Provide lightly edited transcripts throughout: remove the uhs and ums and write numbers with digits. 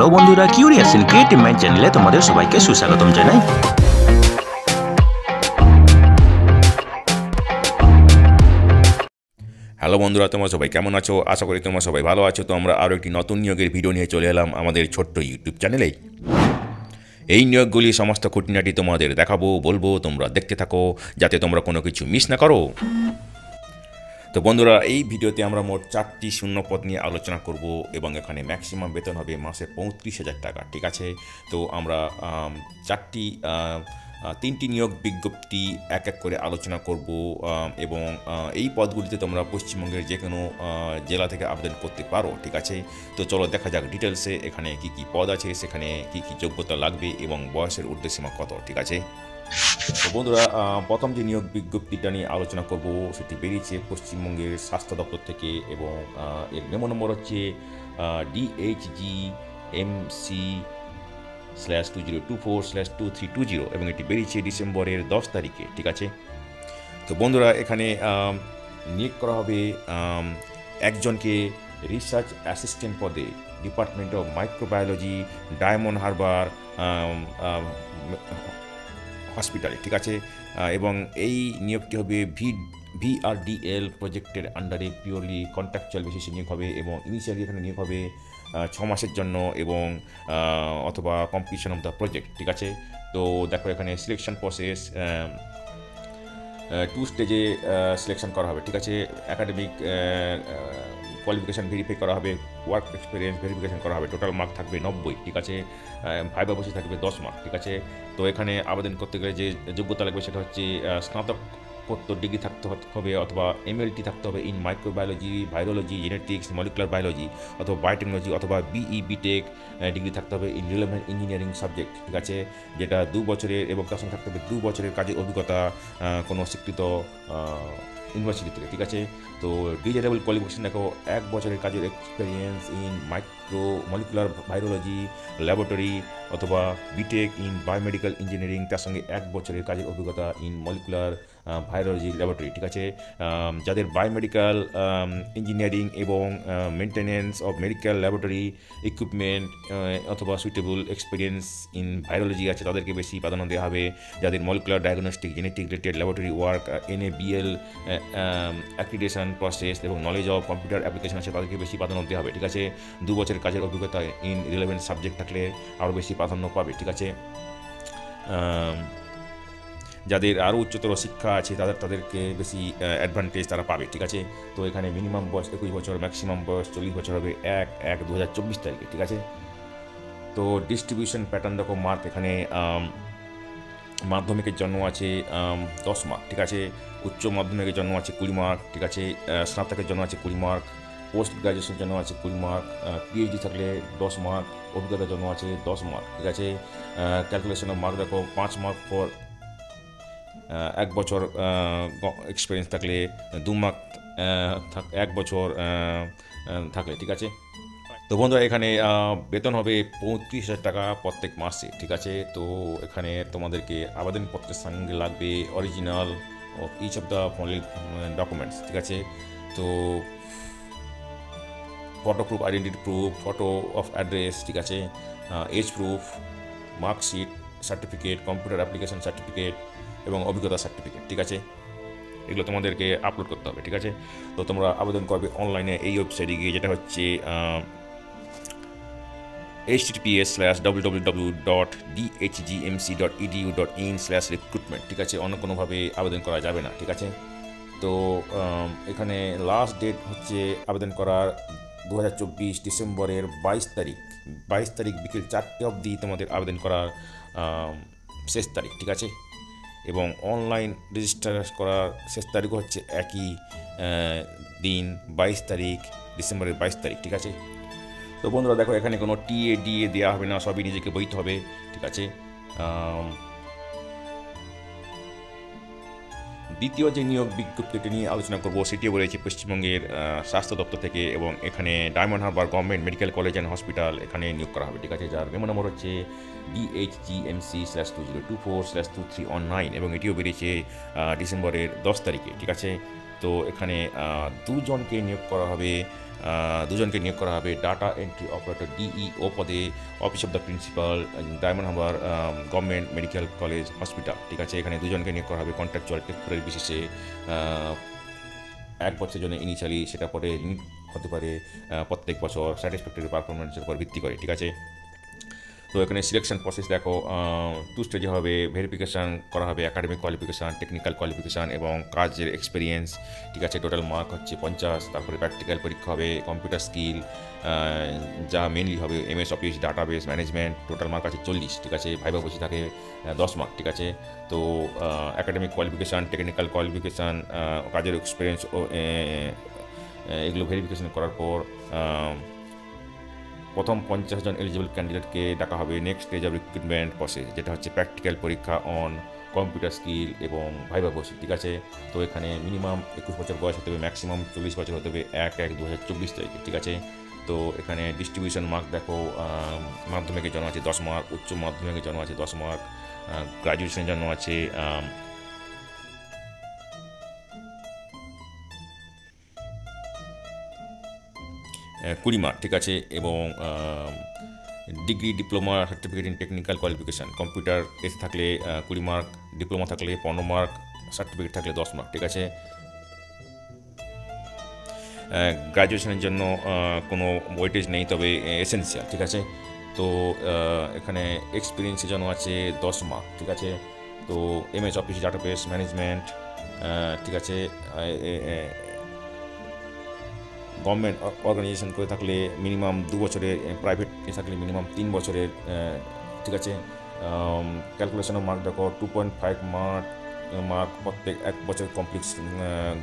Hello বন্ধুরা, curious in creative mind চ্যানেলে তোমাদের সবাইকে সুস্বাগতম জানাই। হ্যালো বন্ধুরা, তোমরা সবাই কেমন আছো? আশা করি তোমরা সবাই ভালো আছো। তো আমরা আরও একটি নতুন নিয়োগের ভিডিও নিয়ে চলে এলাম আমাদের ছোট্ট ইউটিউব চ্যানেলে। এই নিয়োগগুলি সমস্ত খুঁটিনাটি তোমাদের দেখাবো, বলবো, তোমরা দেখতে থাকো যাতে তোমরা কোনো কিছু মিস না করো। তো বন্ধুরা, এই ভিডিওতে আমরা মোট 4টি শূন্যপদ নিয়ে আলোচনা করব এবং এখানে ম্যাক্সিমাম বেতন হবে মাসে 35,000 টাকা। ঠিক আছে, তো আমরা 3টি নিয়োগ বিজ্ঞপ্তি এক এক করে আলোচনা করব এবং এই পদগুলিতে তোমরা পশ্চিমবঙ্গের যে কোনো জেলা থেকে আবেদন করতে পারো। ঠিক আছে, তো চলো দেখা যাক ডিটেলসে এখানে কি কি পদ আছে, সেখানে কি কি যোগ্যতা লাগবে এবং বয়সের ঊর্ধ্বসীমা কত। ঠিক আছে, তো বন্ধুরা, প্রথম যে নিয়োগ বিজ্ঞপ্তিটা নিয়ে আলোচনা করব সেটি বেরিয়েছে পশ্চিমবঙ্গের স্বাস্থ্য দপ্তর থেকে এবং এর মেমো নম্বর হচ্ছে DHGMC/2024/2320 এবং এটি বেরিয়েছে ডিসেম্বরের 10 তারিখে। ঠিক আছে, তো বন্ধুরা, এখানে নিয়োগ করা হবে একজনকে রিসার্চ অ্যাসিস্ট্যান্ট পদে, department of microbiology, diamond Harbour হসপিটালে। ঠিক আছে, এবং এই নিয়োগটি হবে VRDL প্রজেক্টের আন্ডারে, পিওরলি কন্ট্রাকচুয়াল বেসিসে নিয়োগ হবে এবং ইনিশিয়ালি এখানে নিয়োগ হবে 6 মাসের জন্য এবং অথবা কমপ্লিশন অফ দ্য প্রজেক্ট। ঠিক আছে, তো দেখো এখানে সিলেকশন প্রসেস 2 স্টেজে সিলেকশন করা হবে। ঠিক আছে, একাডেমিক কোয়ালিফিকেশান ভেরিফাই করা হবে, ওয়ার্ক এক্সপিরিয়েন্স ভেরিফিকেশান করা হবে, টোটাল মার্ক থাকবে 90। ঠিক আছে, ভাইবা বসে থাকবে 10 মার্ক। ঠিক আছে, তো এখানে আবেদন করতে গেলে যে যোগ্যতা লাগবে সেটা হচ্ছে স্নাতকোত্তর ডিগ্রি থাকতে হবে অথবা MLT থাকতে হবে in microbiology, virology, genetics, molecular biology অথবা বায়োটেকনোলজি অথবা BE BTech ডিগ্রি থাকতে হবে ইন রিলেভেন্ট ইঞ্জিনিয়ারিং সাবজেক্ট। ঠিক আছে, যেটা 2 বছরের এবং তার সঙ্গে থাকতে হবে 2 বছরের কাজের অভিজ্ঞতা কোনো স্বীকৃত ইউনিভার্সিটি থেকে। ঠিক আছে, তো ডিজারেবল কোয়ালিফিকেশন দেখো 1 বছরের কাজের experience in molecular virology laboratory অথবা BTech ইন বায়োমেডিক্যাল ইঞ্জিনিয়ারিং, তার সঙ্গে 1 বছরের কাজের অভিজ্ঞতা ইন মলিকুলার ভাইরোলজি ল্যাবরেটরি। ঠিক আছে, যাদের বায়োমেডিক্যাল ইঞ্জিনিয়ারিং এবং maintenance of medical laboratory equipment অথবা সুইটেবল এক্সপিরিয়েন্স ইন ভাইরোলজি আছে তাদেরকে বেশি প্রাধান্য দেওয়া হবে। যাদের molecular diagnostic, genetic related laboratory work, NABL accreditation process এবং নলেজ অফ কম্পিউটার অ্যাপ্লিকেশন আছে তাদেরকে বেশি প্রাধান্য দেওয়া হবে। ঠিক আছে, 2 বছরের কাজের অভিজ্ঞতা ইন রিলেভেন্ট সাবজেক্ট থাকলে আরও বেশি প্রাধান্য পাবে। ঠিক আছে, যাদের আরও উচ্চতর শিক্ষা আছে তাদেরকে বেশি অ্যাডভান্টেজ তারা পাবে। ঠিক আছে, তো এখানে মিনিমাম বয়স 21 বছর, ম্যাক্সিমাম বয়স 40 বছর হবে 1/1/2024 তারিখে। ঠিক আছে, তো ডিস্ট্রিবিউশন প্যাটার্ন দেখো মার্ক এখানে মাধ্যমিকের জন্য আছে 10 মার্ক। ঠিক আছে, উচ্চ মাধ্যমিকের জন্য আছে 20 মার্ক। ঠিক আছে, স্নাতকের জন্য আছে 20 মার্ক, পোস্ট গ্রাজুয়েশনের জন্য আছে 20 মার্ক, PhD থাকলে 10 মার্ক, অভিজ্ঞতার জন্য আছে 10 মার্ক। ঠিক আছে, ক্যালকুলেশন অফ মার্ক দেখো 5 মার্ক ফর 1 বছর এক্সপিরিয়েন্স থাকলে, 2 মার্ক 1 বছর থাকলে। ঠিক আছে, তো বন্ধুরা, এখানে বেতন হবে 35,000 টাকা প্রত্যেক মাসে। ঠিক আছে, তো এখানে তোমাদেরকে আবেদনপত্রের সঙ্গে লাগবে original of each of the following documents. ঠিক আছে, তো photo proof, identity proof, photo of address. ঠিক আছে, age proof, marksheet, certificate, computer application certificate এবং অভিজ্ঞতা সার্টিফিকেট। ঠিক আছে, এগুলো তোমাদেরকে আপলোড করতে হবে। ঠিক আছে, তো তোমরা আবেদন করবে অনলাইনে এই ওয়েবসাইটে গিয়ে, যেটা হচ্ছে https://www.dhgmc.edu.in/recruitment। ঠিক আছে, অন্য কোনোভাবে আবেদন করা যাবে না। ঠিক আছে, তো এখানে লাস্ট ডেট হচ্ছে আবেদন করার 2024 ডিসেম্বরের 22 তারিখ বিকেল 4টে অবধি তোমাদের আবেদন করার শেষ তারিখ। ঠিক আছে, এবং অনলাইন রেজিস্টার করার শেষ তারিখও হচ্ছে একই দিন, 22 তারিখ ডিসেম্বরের 22 তারিখ। ঠিক আছে, তো বন্ধুরা দেখো এখানে কোনো TA DA দেওয়া হবে না, সবই নিজেকে বইতে হবে। ঠিক আছে, দ্বিতীয় যে নিয়োগ বিজ্ঞপ্তিটি নিয়ে আলোচনা করব সেটিও রয়েছে পশ্চিমবঙ্গের স্বাস্থ্য দপ্তর থেকে এবং এখানে diamond Harbour government medical college and hospital এখানে নিয়োগ করা হবে। ঠিক আছে, যার মেমো নম্বর হচ্ছে DHGMC/2024/2319 এবং এটিও বেরিয়েছে ডিসেম্বরের 10 তারিখে। ঠিক আছে, তো এখানে 2 জনকে নিয়োগ করা হবে দুজনকে নিয়োগ করা হবে ডাটা এন্ট্রি অপারেটর ডিইও পদে, office of the principal, diamond Harbour government medical college hospital. ঠিক আছে, এখানে দুজনকে নিয়োগ করা হবে কন্ট্রাকচুয়াল টেম্পোরারি বেসিসে, 1 বছরের জন্য ইনিশিয়ালি, সেটা পরে হতে পারে প্রত্যেক বছর স্যাটিসফ্যাক্টরি পারফরমেন্সের উপর ভিত্তি করে। ঠিক আছে, তো এখানে সিলেকশন প্রসেস দেখো 2 স্টেজে হবে। ভেরিফিকেশান করা হবে একাডেমিক কোয়ালিফিকেশান, টেকনিক্যাল কোয়ালিফিকেশান এবং কাজের এক্সপিরিয়েন্স। ঠিক আছে, টোটাল মার্ক হচ্ছে 50। তারপরে প্র্যাকটিক্যাল পরীক্ষা হবে, কম্পিউটার স্কিল, যা মেনলি হবে MS office, database management, total mark আছে 40। ঠিক আছে, ভাইবা বসে থাকে 10 মার্ক। ঠিক আছে, তো একাডেমিক কোয়ালিফিকেশান, টেকনিক্যাল কোয়ালিফিকেশান, কাজের এক্সপিরিয়েন্স এগুলো ভেরিফিকেশান করার পর প্রথম 50 জন এলিজিবল ক্যান্ডিডেটকে ডাকা হবে next stage of recruitment process, যেটা হচ্ছে প্র্যাকটিক্যাল পরীক্ষা অন কম্পিউটার স্কিল এবং ভাইবা বসে। ঠিক আছে, তো এখানে মিনিমাম 21 বছর বয়স হতে হবে, ম্যাক্সিমাম 40 বছর হতে হবে 1/1/2024 তারিখে। ঠিক আছে, তো এখানে ডিস্ট্রিবিউশন মার্ক দেখো, মাধ্যমিকের জন্য আছে 10 মার্ক, উচ্চ মাধ্যমিকের জন্য আছে 10 মার্ক, গ্রাজুয়েশনের জন্য আছে 20 মার্ক। ঠিক আছে, এবং degree diploma certificate in technical qualification, computer এসে থাকলে 20 মার্ক, ডিপ্লোমা থাকলে 15 মার্ক, সার্টিফিকেট থাকলে 10 মার্ক। ঠিক আছে, গ্রাজুয়েশনের জন্য কোনো ওয়েটেজ নেই, তবে এসেন্সিয়াল। ঠিক আছে, তো এখানে এক্সপিরিয়েন্সের জন্য আছে 10 মার্ক। ঠিক আছে, তো MS অফিস, ডাটাবেস ম্যানেজমেন্ট। ঠিক আছে, গভর্নমেন্ট অর্গানাইজেশন করে থাকলে মিনিমাম 2 বছরের, প্রাইভেট থাকলে মিনিমাম 3 বছরের। ঠিক আছে, ক্যালকুলেশনের মার্ক দেখো 2.5 মার্ক প্রত্যেক 1 বছর কমপ্লিট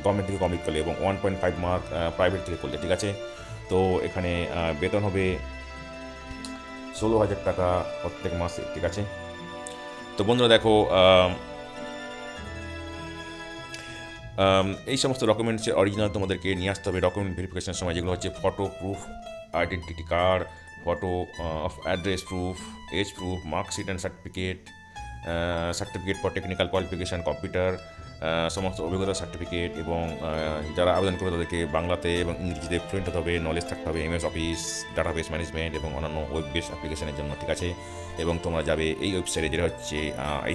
গভর্নমেন্ট থেকে কমপ্লিট করলে, এবং 1.5 মার্ক প্রাইভেট থেকে করলে। ঠিক আছে, তো এখানে বেতন হবে 16,000 টাকা প্রত্যেক মাসে। ঠিক আছে, তো বন্ধুরা দেখো এই সমস্ত ডকুমেন্টসের অরিজিনাল তোমাদেরকে নিয়ে আসতে হবে ডকুমেন্ট ভেরিফিকেশনের সময়, যেগুলো হচ্ছে photo proof, identity card, photo of address proof, age proof, marksheet and certificate for technical qualification, computer, সমস্ত অভিজ্ঞতা সার্টিফিকেট, এবং যারা আবেদন করে তাদেরকে বাংলাতে এবং ইংরেজিতে ফ্লুয়েন্ট হতে হবে, নলেজ থাকতে হবে MS অফিস, ডাটাবেস ম্যানেজমেন্ট এবং অন্যান্য ওয়েব বেস অ্যাপ্লিকেশনের জন্য। ঠিক আছে, এবং তোমরা যাবে এই ওয়েবসাইটে, যেটা হচ্ছে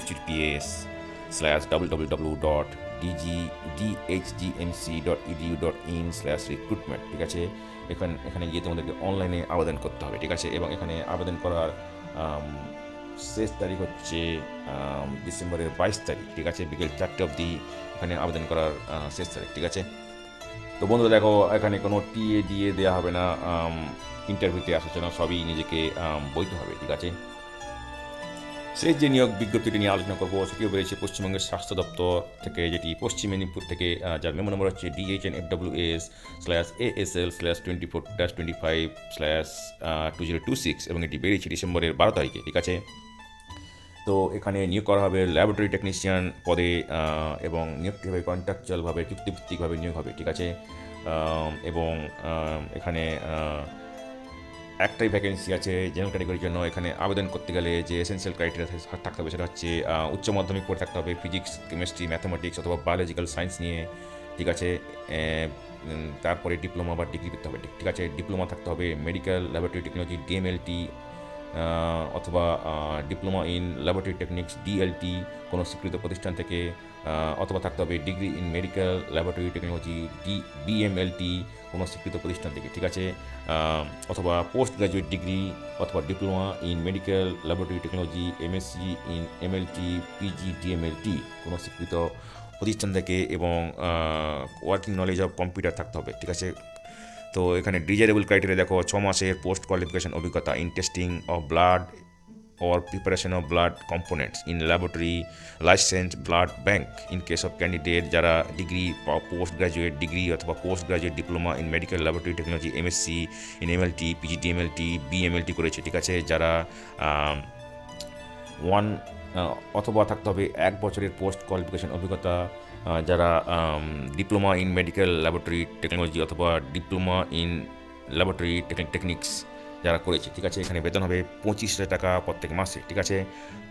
https://www.dhgmc.edu.in/recruitment। ঠিক আছে, এখানে গিয়ে তোমাদেরকে অনলাইনে আবেদন করতে হবে। ঠিক আছে, এবং এখানে আবেদন করার শেষ তারিখ হচ্ছে ডিসেম্বরের 22 তারিখ। ঠিক আছে, বিকেল 4টে অবধি এখানে আবেদন করার শেষ তারিখ। ঠিক আছে, তো বন্ধুরা দেখো এখানে কোনো টিএ দিয়ে দেওয়া হবে না, ইন্টারভিউতে আসার জন্য সবই নিজেকে বইতে হবে। ঠিক আছে, শেষ যে নিয়োগ বিজ্ঞপ্তিটি নিয়ে আলোচনা করবো সেটিও বেরিয়েছে পশ্চিমবঙ্গের স্বাস্থ্য দপ্তর থেকে, যেটি পশ্চিম মেদিনীপুর থেকে, যার মেমো নম্বর হচ্ছে DHNFWS/ASL/24/25/2026 এবং এটি বেরিয়েছে ডিসেম্বরের 12 তারিখে। ঠিক আছে, তো এখানে নিয়োগ করা হবে ল্যাবরেটরি টেকনিশিয়ান পদে, এবং নিয়োগটি হবে কন্ট্রাকচুয়ালভাবে, চুক্তিভিত্তিকভাবে নিয়োগ হবে। ঠিক আছে, এবং এখানে একটাই ভ্যাকেন্সি আছে জেনারেল ক্যাটাগরির জন্য। এখানে আবেদন করতে গেলে যে এসেন্সিয়াল ক্রাইটেরিয়া থাকতে হবে সেটা হচ্ছে উচ্চ মাধ্যমিক পড়ে থাকতে হবে ফিজিক্স, কেমিস্ট্রি, ম্যাথামেটিক্স অথবা বায়োলজিক্যাল সায়েন্স নিয়ে। ঠিক আছে, তারপরে ডিপ্লোমা বা ডিগ্রি পেতে হবে। ঠিক আছে, ডিপ্লোমা থাকতে হবে মেডিকেল ল্যাবরেটরি টেকনোলজি DMLT অথবা diploma in laboratory techniques DLT কোনো স্বীকৃত প্রতিষ্ঠান থেকে, অথবা থাকতে হবে degree in medical laboratory technology BMLT কোনো স্বীকৃত প্রতিষ্ঠান থেকে। ঠিক আছে, অথবা পোস্ট গ্রাজুয়েট ডিগ্রি অথবা diploma in medical laboratory technology MSc in MLT PG DMLT কোনো স্বীকৃত প্রতিষ্ঠান থেকে, এবং ওয়ার্কিং নলেজ অফ কম্পিউটার থাকতে হবে। ঠিক আছে, তো এখানে ডিজারেবল ক্রাইটেরিয়া দেখো 6 মাসের পোস্ট কোয়ালিফিকেশন অভিজ্ঞতা in testing of blood or preparation of blood components in laboratory, licensed blood bank in case of candidate যারা ডিগ্রি পোস্ট গ্রাজুয়েট ডিগ্রি অথবা post graduate diploma in medical laboratory technology MSc in MLT PG DMLT BMLT করেছে। ঠিক আছে, যারা অথবা থাকতে হবে 1 বছরের পোস্ট কোয়ালিফিকেশন অভিজ্ঞতা, যারা diploma in medical laboratory technology অথবা ডিপ্লোমা ইন ল্যাবরেটরি টেকনিক্স যারা করেছে। ঠিক আছে, এখানে বেতন হবে 25,000 টাকা প্রত্যেক মাসে। ঠিক আছে,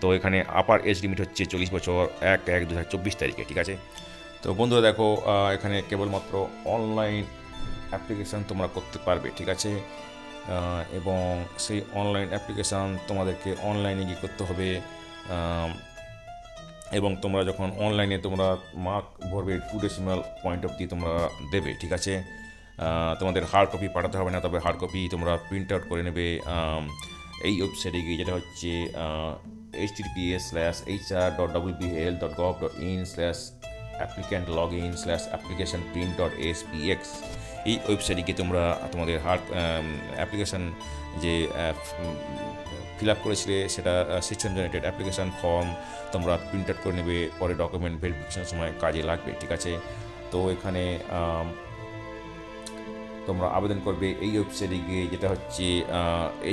তো এখানে আপার এজ লিমিট হচ্ছে 40 বছর 1/1/2024 তারিখে। ঠিক আছে, তো বন্ধুরা দেখো এখানে কেবলমাত্র অনলাইন অ্যাপ্লিকেশান তোমরা করতে পারবে, ঠিক আছে। এবং সেই অনলাইন অ্যাপ্লিকেশান তোমাদেরকে অনলাইনে গিয়ে করতে হবে, এবং তোমরা যখন অনলাইনে তোমরা মার্ক ভরবে 2 ডেসিমাল পয়েন্ট অবধি তোমরা দেবে, ঠিক আছে। তোমাদের হার্ড কপি পাঠাতে হবে না, তবে হার্ড কপি তোমরা প্রিন্ট আউট করে নেবে এই ওয়েবসাইটে গিয়ে, যেটা হচ্ছে https://hr.wpl.gov.in/applicant-login/application-print.aspx। এই ওয়েবসাইটে গিয়ে তোমরা তোমাদের হার্ড অ্যাপ্লিকেশান যে ফিল আপ করেছিলে সেটা সিস্টেম জেনারেটেড অ্যাপ্লিকেশান ফর্ম তোমরা প্রিন্ট আউট করে নেবে, পরে ডকুমেন্ট ভেরিফিকেশনের সময় কাজে লাগবে, ঠিক আছে। তো এখানে তোমরা আবেদন করবে এই ওয়েবসাইটে গিয়ে, যেটা হচ্ছে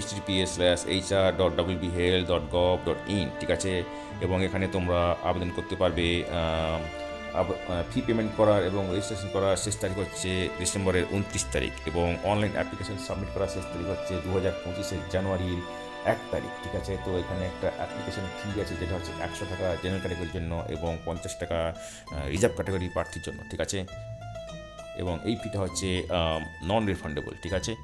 https://hr.wpl.gov.in, ঠিক আছে। এবং এখানে তোমরা আবেদন করতে পারবে। ফি পেমেন্ট করার এবং রেজিস্ট্রেশন করার শেষ তারিখ হচ্ছে ডিসেম্বরের 29 তারিখ, এবং অনলাইন অ্যাপ্লিকেশন সাবমিট করার শেষ তারিখ হচ্ছে 2025 জানুয়ারির 1 তারিখ, ঠিক আছে। তো এখানে একটা অ্যাপ্লিকেশন ফি আছে, যেটা হচ্ছে 100 টাকা জেনারেল ক্যাটাগরির জন্য এবং 50 টাকা রিজার্ভ ক্যাটাগরি প্রার্থীর জন্য, ঠিক আছে। এবং এই ফিটা হচ্ছে নন রিফান্ডেবল, ঠিক আছে।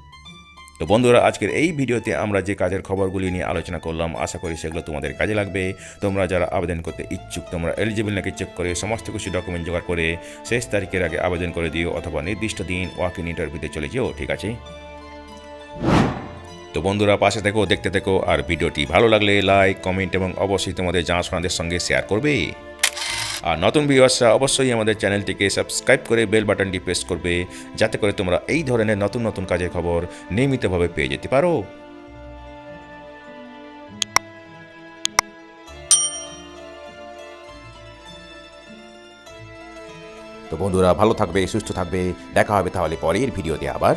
তো বন্ধুরা, আজকের এই ভিডিওতে আমরা যে কাজের খবরগুলি নিয়ে আলোচনা করলাম, আশা করি সেগুলো তোমাদের কাজে লাগবে। তোমরা যারা আবেদন করতে ইচ্ছুক, তোমরা এলিজিবল নাকি চেক করে সমস্ত কিছু ডকুমেন্ট জোগাড় করে শেষ তারিখের আগে আবেদন করে দিও, অথবা নির্দিষ্ট দিন ওয়াক ইন ইন্টারভিউতে চলে যেও, ঠিক আছে। তো বন্ধুরা, পাশে থেকো, দেখতে থেকো, আর ভিডিওটি ভালো লাগলে লাইক, কমেন্ট এবং অবশ্যই তোমাদের জানাশোনাদের সঙ্গে শেয়ার করবে। আর নতুন ভিউয়ার্সরা অবশ্যই আমাদের চ্যানেলটিকে সাবস্ক্রাইব করে বেল বাটনটি প্রেস করবে, যাতে করে তোমরা এই ধরনের নতুন নতুন কাজের খবর নিয়মিতভাবে পেয়ে যেতে পারো। তো বন্ধুরা, ভালো থাকবে, সুস্থ থাকবে, দেখা হবে তাহলে পরের ভিডিওতে আবার।